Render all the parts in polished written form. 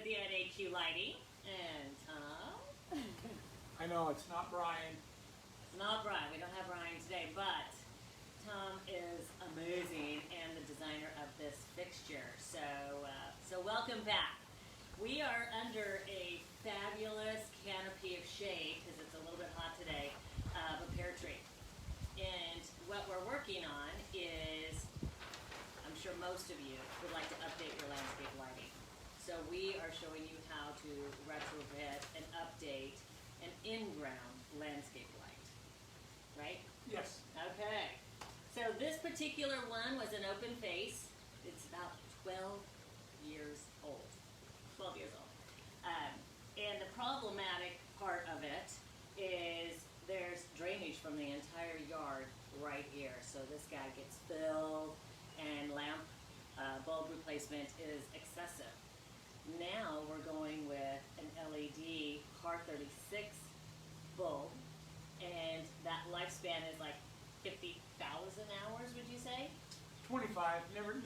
Cynthia at AQ Lighting, and Tom. I know, it's not Brian. Not Brian, we don't have Brian today, but Tom is amazing and the designer of this fixture. So welcome back. We are under a fabulous canopy of shade, because it's a little bit hot today, of a pear tree. And what we're working on is, I'm sure most of you would like to update your landscape lighting. So we are showing you how to retrofit and update an in-ground landscape light, right? Yes. Okay. So this particular one was an open face. It's about 12 years old. 12 years old. And the problematic part of it is there's drainage from the entire yard right here. So this guy gets filled and lamp bulb replacement is excessive. Now we're going with an LED PAR36 bulb, and that lifespan is like 50,000 hours, would you say? 25. Never.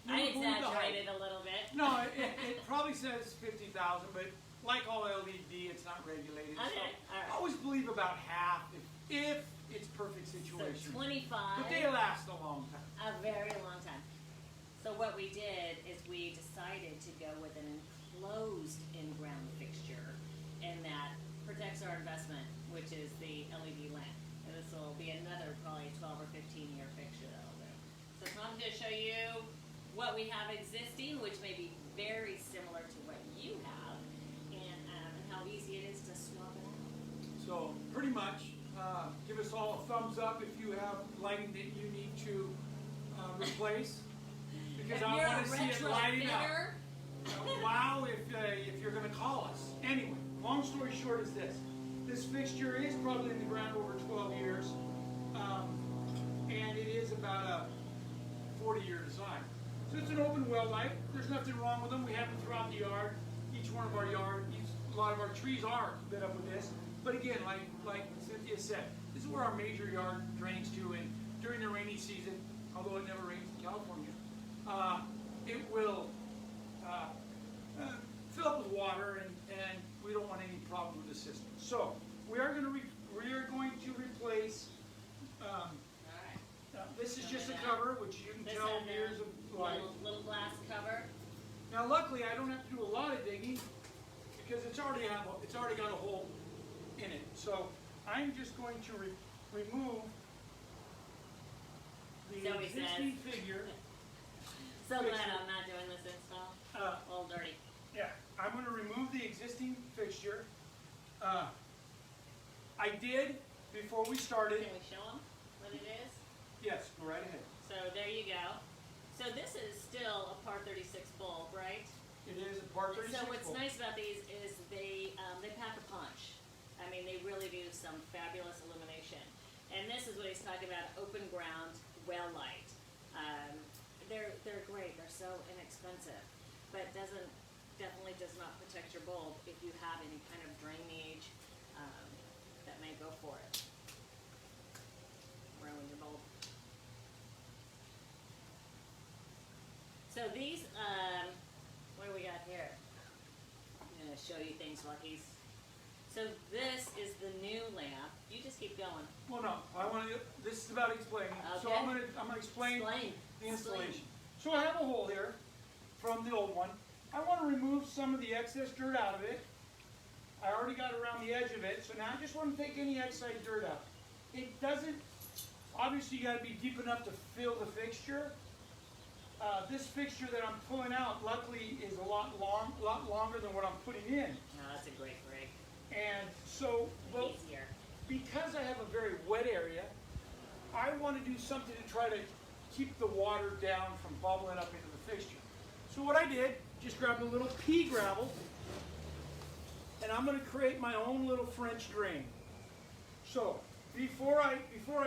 I exaggerated a little bit. No, it probably says 50,000, but like all LED, it's not regulated. Okay, So all right. I always believe about half if it's perfect situation. So 25. But they last a long time. A very long time. So what we did is we decided to go with an enclosed in-ground fixture, and that protects our investment, which is the LED lamp. And this will be another probably 12 or 15 year fixture that'll do. So Tom's going to show you what we have existing, which may be very similar to what you have, and how easy it is to swap it out. So pretty much, give us all a thumbs up if you have lighting that you need to replace. Because If I you're want a to see it lighting up. retrofitter, Wow, if you're going to call us. Anyway, long story short is this. This fixture is probably in the ground over 12 years. And it is about a 40-year design. So it's an open well light. There's nothing wrong with them. We have them throughout the yard. Each one of our yard, a lot of our trees are lit up with this. But again, like Cynthia said, this is where our major yard drains to. And during the rainy season, although it never rains in California, it will fill up with water, and we don't want any problem with the system. So we are going to replace. This is just a cover, which you can tell years of life. Little glass cover. Now, luckily, I don't have to do a lot of digging because it's already got a hole in it. So I'm just going to remove the existing figure. So glad I'm not doing this install. A little dirty. Yeah, I'm going to remove the existing fixture. I did before we started. Can we show them what it is? Yes, go right ahead. So there you go. So this is still a PAR36 bulb, right? It is a PAR36 So what's bulb. nice about these is they pack a punch. I mean, they really do some fabulous illumination. And this is what he's talking about, open ground well light. They're great. They're so inexpensive, but definitely does not protect your bulb if you have any kind of drainage that may go for it. Ruin your bulb. So these, what do we got here? I'm going to show you things while he's. So this is the new lamp. You just keep going. Well, no, I want to. This is about explaining. So Okay. I'm gonna explain the installation. Explain. So I have a hole here from the old one. I want to remove some of the excess dirt out of it. I already got around the edge of it, so now I just want to take any excess dirt out. It doesn't. Obviously, you got to be deep enough to fill the fixture. This fixture that I'm pulling out, luckily, is a lot longer than what I'm putting in. No, that's a great rig. And so, well, Easier. because I have a very wet area, I want to do something to try to keep the water down from bubbling up into the fixture. So what I did, just grabbed a little pea gravel, and I'm going to create my own little French drain. So before I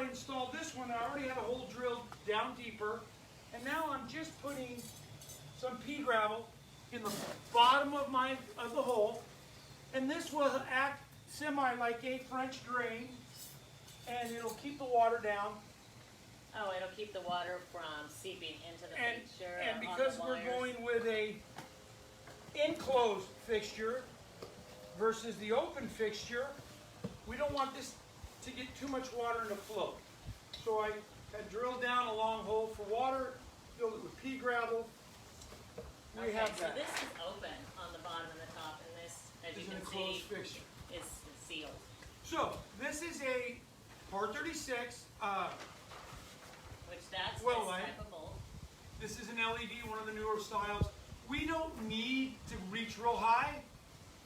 installed this one, I already had a hole drilled down deeper, and now I'm just putting some pea gravel in the bottom of the hole, and this will act semi like a French drain, and it'll keep the water down. Oh, it'll keep the water from seeping into the fixture. And because we're going with a enclosed fixture versus the open fixture, we don't want this to get too much water in the flow. So I drilled down a long hole for water, filled it with pea gravel. We have so that. this is open on the bottom and the top, and this, as This you is an can enclosed see, fixture. is sealed. So this is a PAR36. Which that's Well, this light. type of bulb. This is an LED, one of the newer styles. We don't need to reach real high.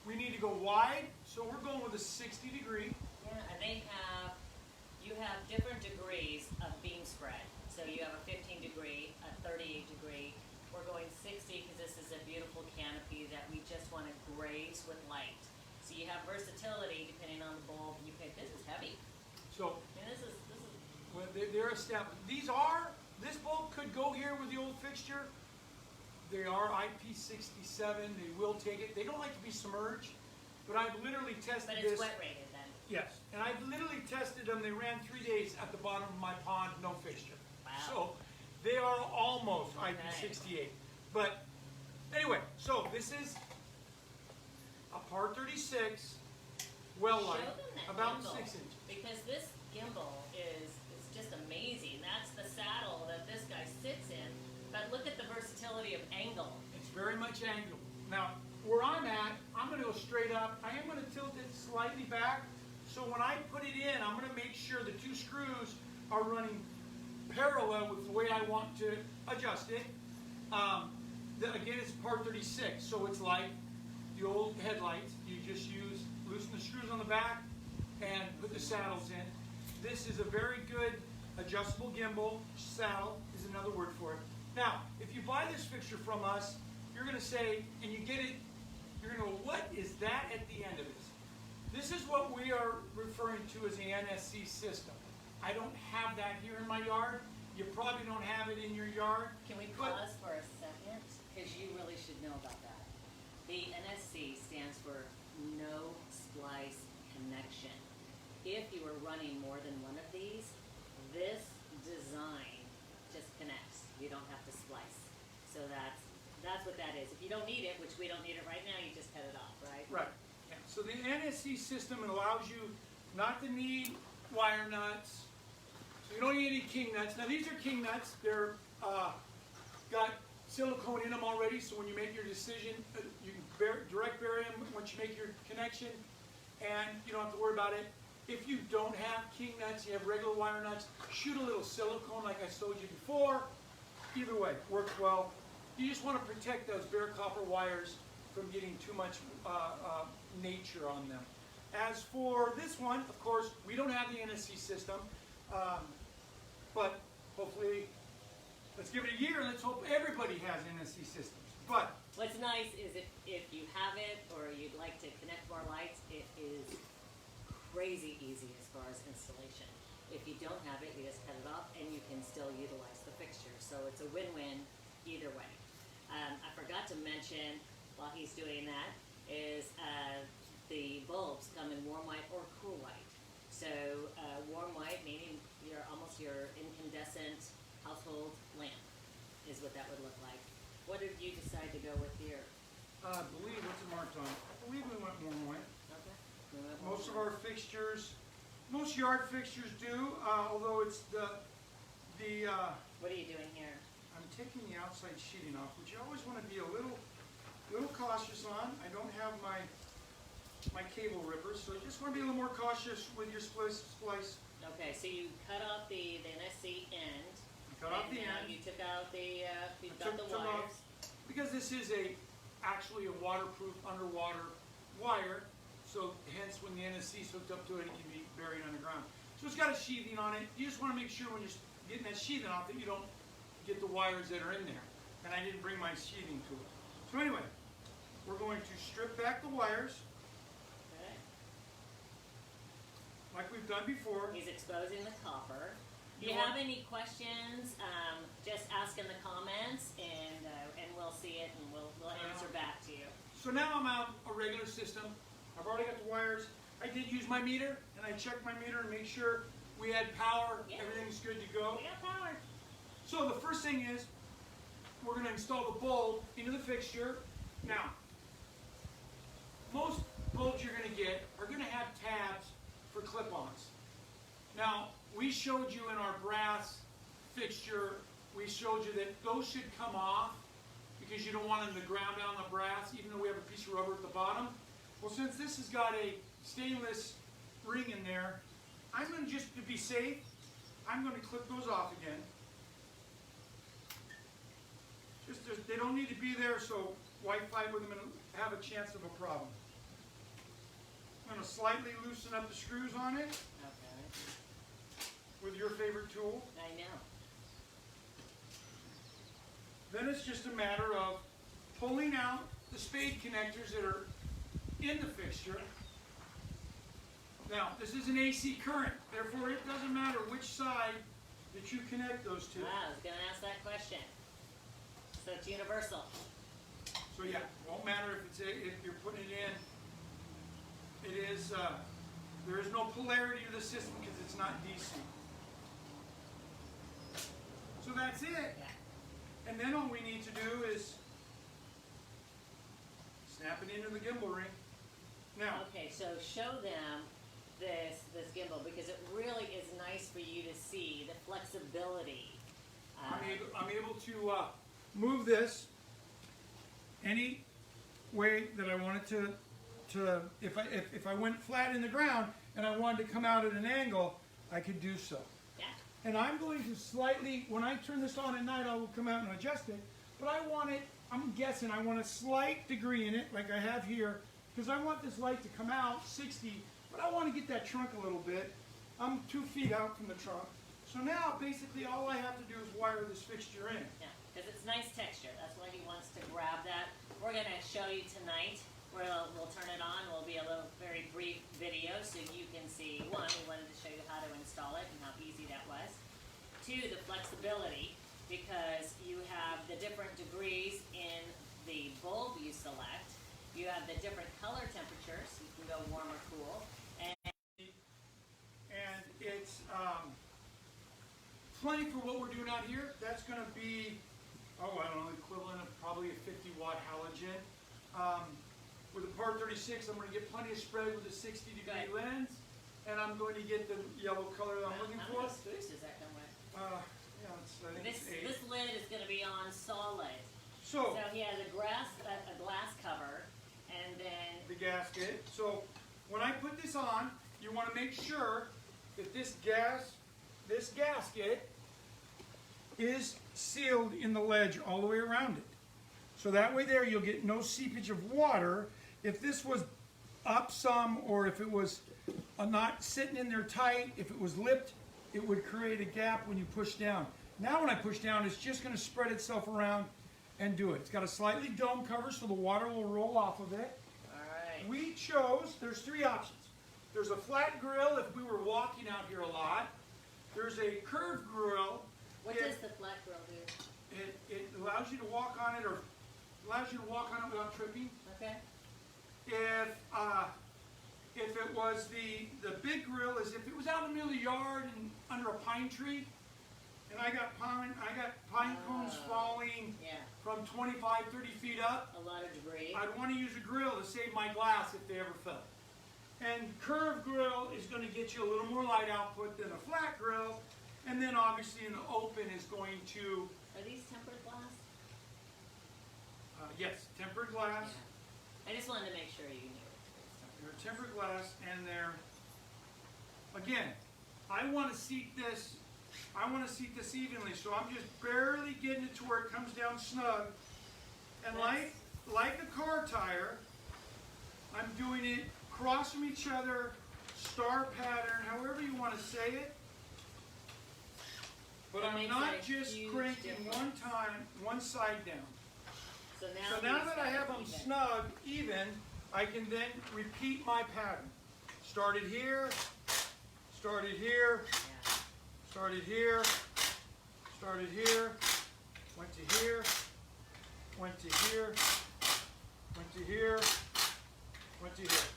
We need to go wide, so we're going with a 60 degree. Yeah, and you have different degrees of beam spread. So you have a 15 degree, a 38 degree. We're going 60 because this is a beautiful canopy that we just want to graze with light. So you have versatility depending on the bulb. You pick, this is heavy. So And this is well, they're established. This bulb could go here with the old fixture. They are IP67. They will take it. They don't like to be submerged, but I've literally tested but this. it's wet rated then. Yes, and I've literally tested them. They ran 3 days at the bottom of my pond, no fixture. Wow. So they are almost IP68. But anyway, so this is a PAR36 well light, Show them that about gimbal, 6 inches. because this gimbal is just amazing. That's the saddle that this guy sits in. But look at the versatility of angle. It's very much angled. Now, where I'm at, I'm going to go straight up. I am going to tilt it slightly back. So when I put it in, I'm going to make sure the 2 screws are running parallel with the way I want to adjust it. Again, it's PAR36, so it's like the old headlights. You just loosen the screws on the back and put the saddles in. This is a very good adjustable gimbal. Saddle is another word for it. Now, if you buy this fixture from us, you're going to say, and you get it, you're going to go, what is that at the end of this? This is what we are referring to as the NSC system. I don't have that here in my yard. You probably don't have it in your yard. Can we pause for a second? Because you really should know about that. The NSC stands for No Splice Connection. If you are running more than one of these, this design just connects. You don't have to splice. So that's what that is. If you don't need it, which we don't need it right now, you just cut it off, right? Right. Yeah. So the NSC system allows you not to need wire nuts. So you don't need any king nuts. Now these are king nuts. They're got silicone in them already, so when you make your decision, you can direct bury them once you make your connection, and you don't have to worry about it. If you don't have king nuts, you have regular wire nuts, shoot a little silicone like I showed you before. Either way, works well. You just want to protect those bare copper wires from getting too much nature on them. As for this one, of course, we don't have the NSC system, but hopefully, let's give it a year and let's hope everybody has NSC systems. But What's nice is if you have it or you'd like to connect more lights, it is crazy easy as far as installation. If you don't have it, you just cut it off and you can still utilize the fixture. So it's a win-win either way. I forgot to mention while he's doing that is the bulbs come in warm white or cool white. So warm white meaning your incandescent household lamp is what that would look like. What did you decide to go with here? I believe, what's it marked on? I believe we went warm white. Okay. Most of our fixtures, most yard fixtures do, although it's the What are you doing here? I'm taking the outside sheeting off, which you always want to be a little cautious on. I don't have my cable rippers, so you just want to be a little more cautious with your splice. Okay, so you cut off the NSC end. Cut off the now end. you took out the you've I got the took wires. off, because this is actually a waterproof underwater wire, so hence when the NSC is hooked up to it, it can be buried underground. So it's got a sheathing on it. You just want to make sure when you're getting that sheathing off that you don't get the wires that are in there. And I didn't bring my sheathing tool. So anyway, we're going to strip back the wires Okay. like we've done before. He's exposing the copper. If you You want- have any questions, just ask in the comments, and we'll see it, and we'll answer back to you. So now I'm out a regular system. I've already got the wires. I did use my meter, and I checked my meter and make sure we had power, Yeah. everything's good to go. We got power. So the first thing is, we're going to install the bulb into the fixture. Now, most bulbs you're going to get are going to have tabs for clip-ons. Now, we showed you in our brass fixture, we showed you that those should come off because you don't want them to ground down the brass, even though we have a piece of rubber at the bottom. Well, since this has got a stainless ring in there, I'm going to, just to be safe, I'm going to clip those off again. They don't need to be there, so white fiber them and have a chance of a problem. I'm going to slightly loosen up the screws on it. Okay. With your favorite tool. I know. Then it's just a matter of pulling out the spade connectors that are in the fixture. Now, this is an AC current, therefore it doesn't matter which side that you connect those to. I was going to ask that question. So it's universal. So yeah, it won't matter if you're putting it in. It is, there is no polarity to the system because it's not DC. So that's it. Yeah. And then all we need to do is snap it into the gimbal ring. Now, Okay, so show them this gimbal because it really is nice for you to see the flexibility. I'm able to move this any way that I wanted to if I went flat in the ground and I wanted to come out at an angle, I could do so. Yeah. And I'm going to slightly, when I turn this on at night, I will come out and adjust it. But I want it, I'm guessing, I want a slight degree in it, like I have here, because I want this light to come out 60, but I want to get that trunk a little bit. I'm 2 feet out from the trunk. So now, basically, all I have to do is wire this fixture in. Yeah, because it's nice texture. That's why he wants to grab that. We're going to show you tonight where we'll turn it on. It will be a little very brief video so you can see, one, we wanted to show you how to install it and how easy that was. Two, the flexibility, because you have the different degrees in the bulb you select. You have the different color temperatures. You can go warm or cool. And it's plenty for what we're doing out here. That's going to be, I don't know, equivalent of probably a 50-watt halogen. With a PAR36, I'm going to get plenty of spread with a 60-degree lens, and I'm going to get the yellow color that I'm looking for. How many screws does that come with? Yeah, I think it's 8. This lid is going to be on solid. So he has a glass cover, and then the gasket. So when I put this on, you want to make sure that this gasket is sealed in the ledge all the way around it. So that way there you'll get no seepage of water. If this was up some, or if it was not sitting in there tight, if it was lipped, it would create a gap when you push down. Now when I push down, it's just going to spread itself around and do it. It's got a slightly dome cover so the water will roll off of it. all right. We chose, there's 3 options. There's a flat grill if we were walking out here a lot. There's a curved grill. What does the flat grill do? It allows you to walk on it, or allows you to walk on it without tripping. Okay. If it was the big grill is if it was out in the middle of the yard and under a pine tree, and I got pine cones falling from 25, 30 feet up. A lot of debris. I'd want to use a grill to save my glass if they ever fell. And curved grill is going to get you a little more light output than a flat grill. And then obviously in the open is going to... Are these tempered glass? Yes, tempered glass. Yeah. I just wanted to make sure you knew. They're tempered glass, and they're... Again, I want to seat this evenly, so I'm just barely getting it to where it comes down snug. And like a car tire, I'm doing it across from each other, star pattern, however you want to say it. But I'm not just cranking one side down. So now that I have them snug, even, I can then repeat my pattern. Started here, started here, started here, started here, went to here, went to here, went to here, went to here.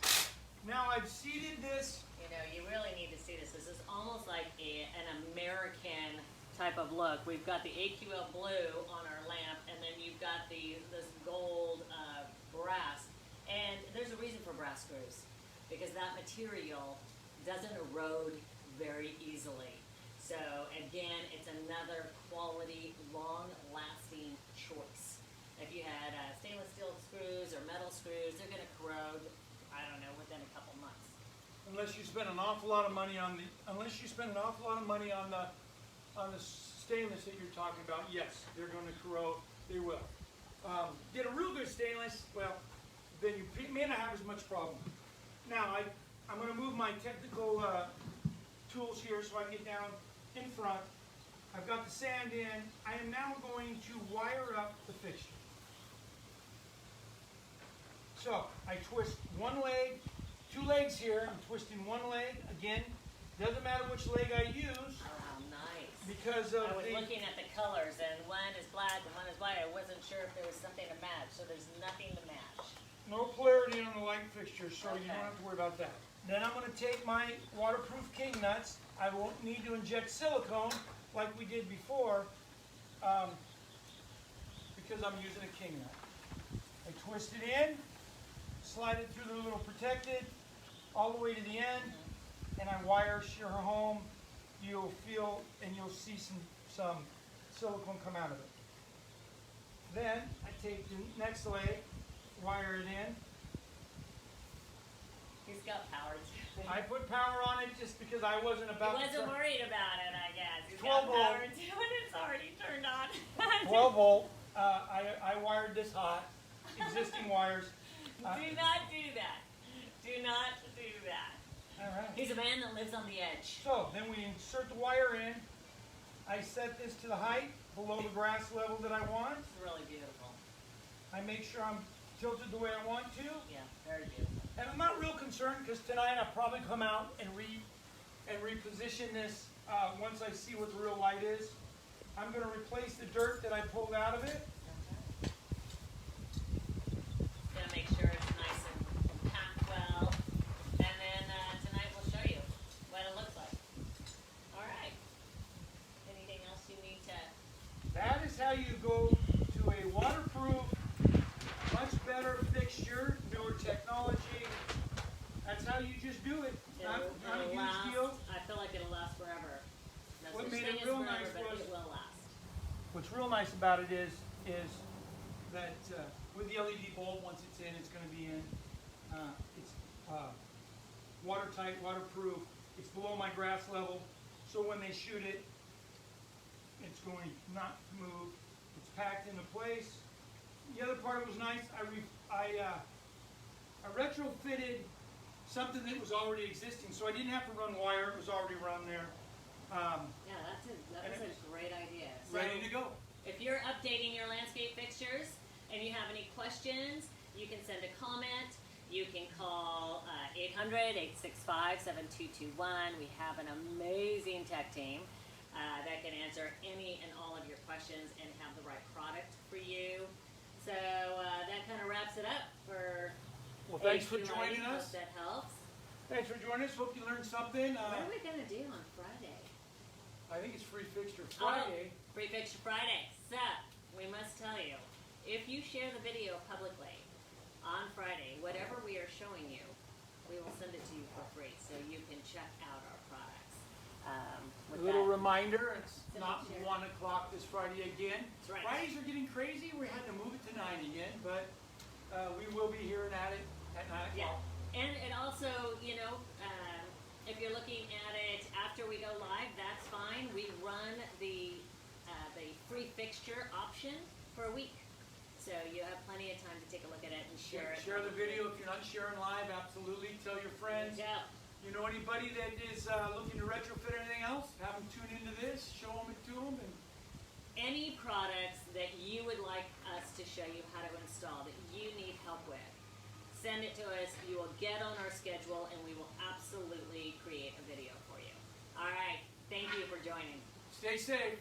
Now I've seated this. You know, you really need to see this. This is almost like an American type of look. We've got the AQL blue on our lamp, and then you've got this gold brass. And there's a reason for screws, because that material doesn't erode very easily. So again, it's another quality, long-lasting choice. If you had stainless steel screws or metal screws, they're going to corrode, I don't know, within a couple months. Unless you spend an awful lot of money on the stainless that you're talking about, yes, they're going to corrode. They will. Get a real good stainless, well, then you may not have as much problem. Now, I'm going to move my technical tools here so I can get down in front. I've got the sand in. I am now going to wire up the fixture. So, I twist one leg, two legs here. I'm twisting one leg. Again, doesn't matter which leg I use. Oh, nice. Because of I was looking at the colors, and one is black and one is white. I wasn't sure if there was something to match, so there's nothing to match. No polarity on the light fixture, so you Okay. don't have to worry about that. Then I'm going to take my waterproof king nuts. I won't need to inject silicone like we did before because I'm using a king nut. I twist it in, slide it through the little protected, all the way to the end, and I wire her home. You'll feel and you'll see some silicone come out of it. Then I take the next leg, wire it in. He's got power too. I put power on it just because I wasn't about He to wasn't worried about it, I guess. He's 12 got volt. power too, and it's already turned on. 12 volt. I wired this hot. Existing wires. Do not do that. Do not do that. All right. He's a man that lives on the edge. So then we insert the wire in. I set this to the height below the grass level that I want. It's really beautiful. I make sure I'm tilted the way I want to. Yeah, very beautiful. And I'm not real concerned because tonight I'll probably come out and reposition this once I see what the real light is. I'm going to replace the dirt that I pulled out of it. Gonna make sure it's nice and packed well, and then tonight we'll show you what it looks like. All right. Anything else you need to? That is how you go to a waterproof, much better fixture, newer technology. That's how you just do it. Not a It'll huge last. deal. I feel like it'll last forever. No What such made thing it as real forever, nice but was- it will last. What's real nice about it is that with the LED bulb, once it's in, it's going to be in. It's watertight, waterproof. It's below my grass level, so when they shoot it, it's going not to move. It's packed into place. The other part was nice. I retrofitted something that was already existing, so I didn't have to run wire. It was already run there. Yeah, that was a great idea. So Ready to go. if you're updating your landscape fixtures and you have any questions, you can send a comment. You can call 800-865-7221. We have an amazing tech team that can answer any and all of your questions and have the right product for you. So that kind of wraps it up for Well, thanks for AQ joining Lighting. us. Hope that helps. Thanks for joining us. Hope you learned something. What are we going to do on Friday? I think it's Free Fixture Friday. Oh, Free Fixture Friday. So, we must tell you, if you share the video publicly on Friday, whatever we are showing you, we will send it to you for free so you can check out our products. A With little that, reminder, it's Send not it, share. 1 o'clock this Friday again. That's right. Fridays are getting crazy. We had to move it to 9 again, but we will be here and at it at 9 Yeah, o'clock. and it also, you know, if you're looking at it after we go live, that's fine. We run the free fixture option for a week. So you have plenty of time to take a look at it and share it. Share the video if you're not sharing live. Absolutely. Tell your friends. Yeah. You know anybody that is looking to retrofit or anything else? Have them tune into this. Show them it to them. And Any products that you would like us to show you how to install that you need help with, send it to us. You will get on our schedule and we will absolutely create a video for you. All right. Thank you for joining. stay safe.